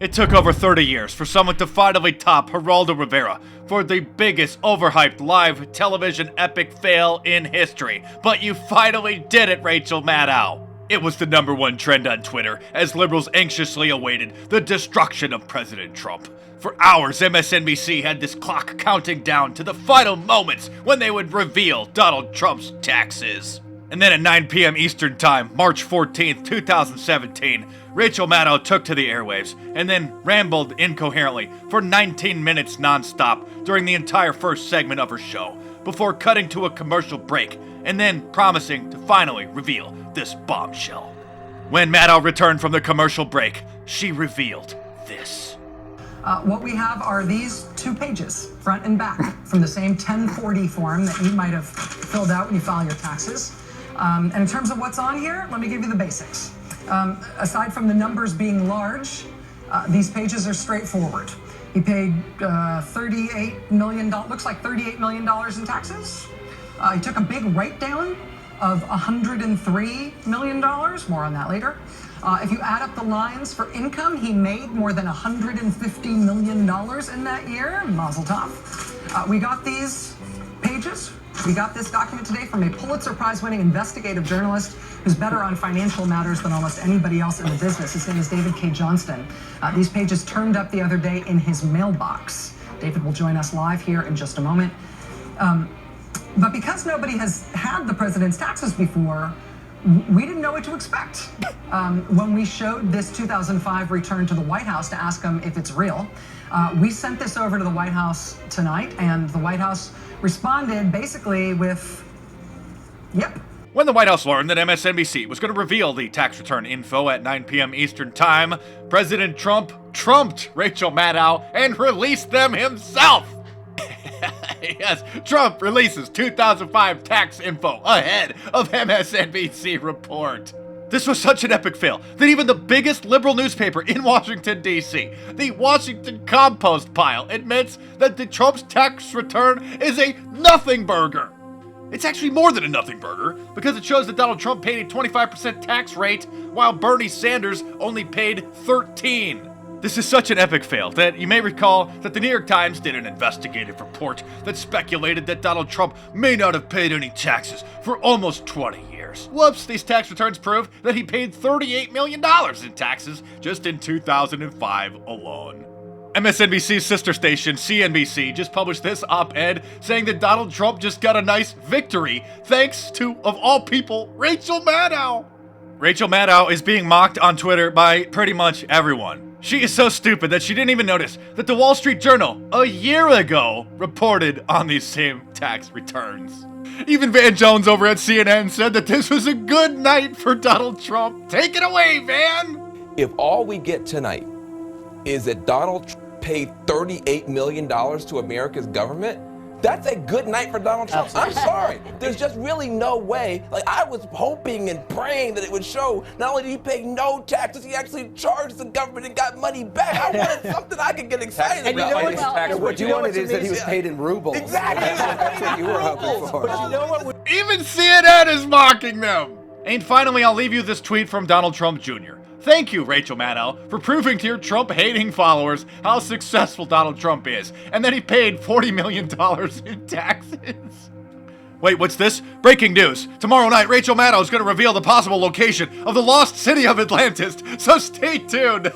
It took over 30 years for someone to finally top Geraldo Rivera for the biggest overhyped live television epic fail in history. But you finally did it, Rachel Maddow. It was the #1 trend on Twitter as liberals anxiously awaited the destruction of President Trump. For hours, MSNBC had this clock counting down to the final moments when they would reveal Donald Trump's taxes. And then at 9 p.m. Eastern Time, March 14th, 2017, Rachel Maddow took to the airwaves and then rambled incoherently for 19 minutes nonstop during the entire first segment of her show, before cutting to a commercial break and then promising to finally reveal this bombshell. When Maddow returned from the commercial break, she revealed this. What we have are these 2 pages, front and back, from the same 1040 form that you might have filled out when you file your taxes. And in terms of what's on here, let me give you the basics. Aside from the numbers being large, these pages are straightforward. He paid $38 million, looks like $38 million in taxes. He took a big write-down of $103 million, more on that later. If you add up the lines for income, he made more than $150 million in that year. Mazel tov. We got these pages. We got this document today from a Pulitzer Prize-winning investigative journalist who's better on financial matters than almost anybody else in the business. His name is David K. Johnston. These pages turned up the other day in his mailbox. David will join us live here in just a moment. But because nobody has had the president's taxes before, we didn't know what to expect. When we showed this 2005 return to the White House to ask them if it's real, we sent this over to the White House tonight, and the White House responded basically with, yep. When the White House learned that MSNBC was going to reveal the tax return info at 9 p.m. Eastern Time, President Trump trumped Rachel Maddow and released them himself. Yes, Trump releases 2005 tax info ahead of MSNBC report. This was such an epic fail that even the biggest liberal newspaper in Washington, D.C., the Washington Compost Pile, admits that the Trump's tax return is a nothing burger. It's actually more than a nothing burger, because it shows that Donald Trump paid a 25% tax rate, while Bernie Sanders only paid 13%. This is such an epic fail that you may recall that the New York Times did an investigative report that speculated that Donald Trump may not have paid any taxes for almost 20 years. Whoops, these tax returns prove that he paid $38 million in taxes just in 2005 alone. MSNBC's sister station, CNBC, just published this op-ed saying that Donald Trump just got a nice victory thanks to, of all people, Rachel Maddow. Rachel Maddow is being mocked on Twitter by pretty much everyone. She is so stupid that she didn't even notice that the Wall Street Journal, a year ago, reported on these same tax returns. Even Van Jones over at CNN said that this was a good night for Donald Trump. Take it away, Van! If all we get tonight is that Donald Trump paid $38 million to America's government, that's a good night for Donald Trump. I'm sorry. There's just really no way. Like, I was hoping and praying that it would show not only did he pay no taxes, he actually charged the government and got money back. I wanted something I could get excited about. What you wanted is that he was paid in rubles. Exactly. That's what you were hoping for. But you know what? Even CNN is mocking them! And finally, I'll leave you this tweet from Donald Trump Jr. Thank you, Rachel Maddow, for proving to your Trump-hating followers how successful Donald Trump is, and that he paid $40 million in taxes. Wait, what's this? Breaking news. Tomorrow night, Rachel Maddow is going to reveal the possible location of the lost city of Atlantis, so stay tuned.